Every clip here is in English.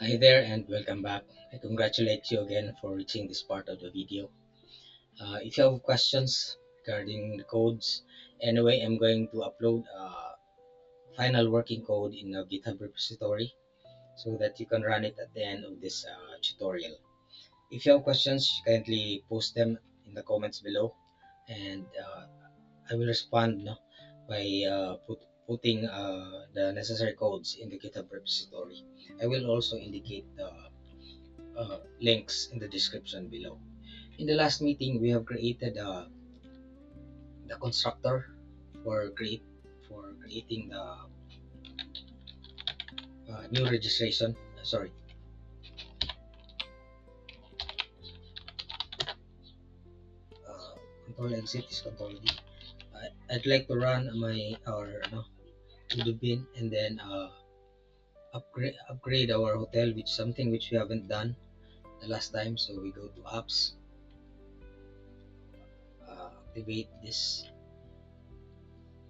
Hi there and welcome back. I congratulate you again for reaching this part of the video. If you have questions regarding the codes, anyway, I'm going to upload final working code in a GitHub repository so that you can run it at the end of this tutorial. If you have questions, kindly post them in the comments below, and I will respond, no, by putting the necessary codes in the GitHub repository. I will also indicate the links in the description below. In the last meeting, we have created the constructor for creating the new registration. Sorry, control exit is control D. I'd like to run my our no to the bin and then upgrade our hotel, which something which we haven't done the last time. So we go to apps, activate this,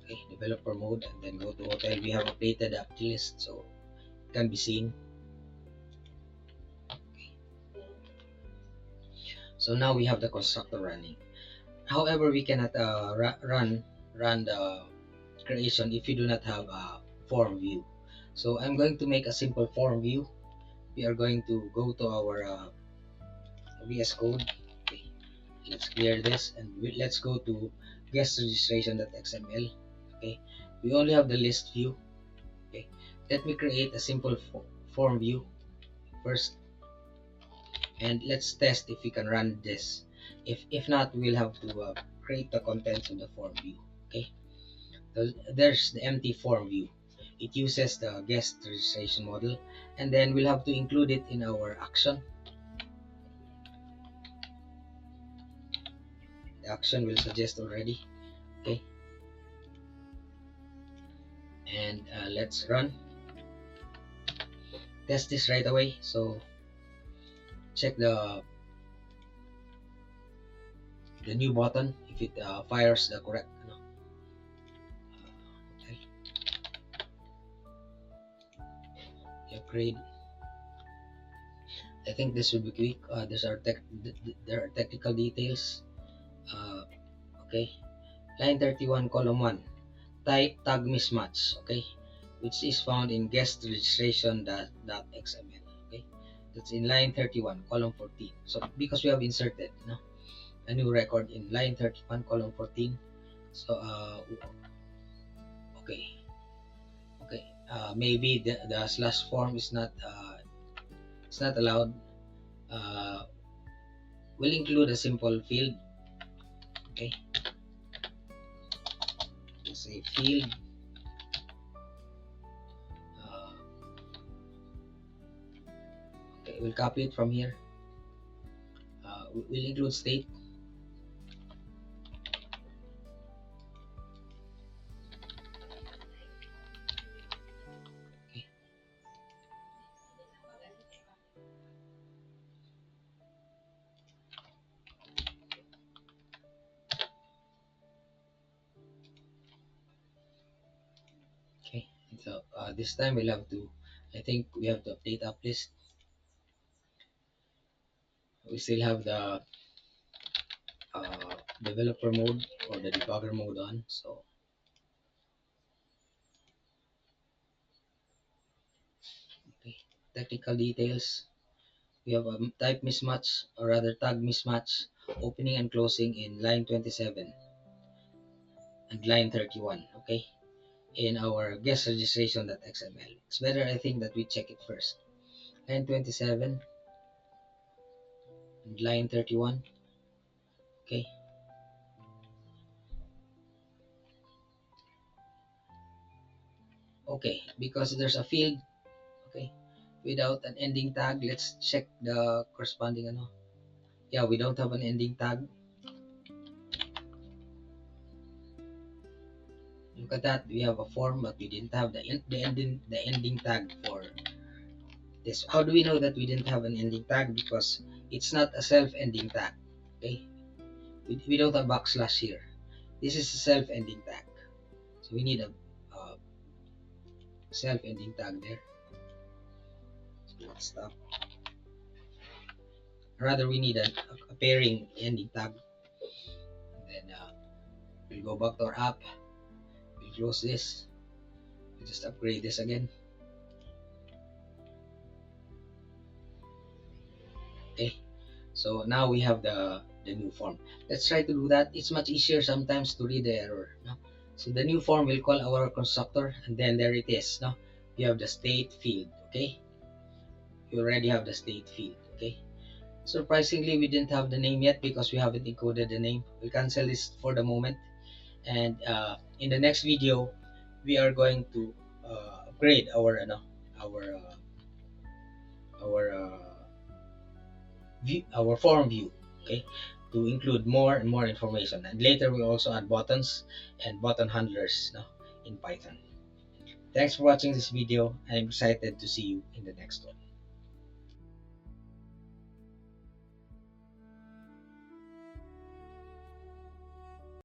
okay, developer mode, and then go to hotel. We have updated the up list so it can be seen. So now we have the constructor running. However, we cannot run the creation if you do not have a form view. So I'm going to make a simple form view. We are going to go to our VS Code. Okay, let's clear this and let's go to guest registration.xml. Okay, we only have the list view. Okay, let me create a simple form view first, and let's test if we can run this. If not, we'll have to create the contents of the form view. Okay, so there's the empty form view. It uses the guest registration model, and then we'll have to include it in our action. The action will suggest already. Okay, and let's run test this right away. So check the new button if it fires the correct okay, upgrade. I think this will be quick. There are technical details. Uh, okay, line 31 column 1 tag mismatch, okay, which is found in guest registration .xml. Okay, that's in line 31 column 14. So because we have inserted a new record in line 31 column 14, so okay, okay, maybe the slash form is not it's not allowed. uh, we'll include a simple field. Okay, let's say field, uh, okay, we'll copy it from here. We'll include state. Okay, okay, so this time we'll have to, I think we have to update up list. We still have the developer mode or the debugger mode on. So okay, technical details. We have a type mismatch, or rather tag mismatch, opening and closing in line 27 and line 31. Okay, in our guest registration.xml. It's better, I think, that we check it first. Line 27 and line 31. Okay, okay, because there's a field, okay, without an ending tag. Let's check the corresponding ano. Yeah, we don't have an ending tag. Look at that. We have a form, but we didn't have the ending tag for this. How do we know that we didn't have an ending tag? Because it's not a self-ending tag. Okay, we don't have backslash here. This is a self-ending tag, so we need a self-ending tag there. stop. Rather, we need a pairing ending tag. And then we'll go back to our app. We'll close this. We'll just upgrade this again. Okay. So now we have the new form. Let's try to do that. It's much easier sometimes to read the error. No? So the new form will call our constructor, and then there it is. No? You have the state field. Okay. You already have the state field. Okay. Surprisingly, we didn't have the name yet because we haven't encoded the name. We'll cancel this for the moment. And in the next video, we are going to upgrade our our view, our form view, okay, to include more and more information. And later we also add buttons and button handlers, no, in Python. Thanks for watching this video. I'm excited to see you in the next one.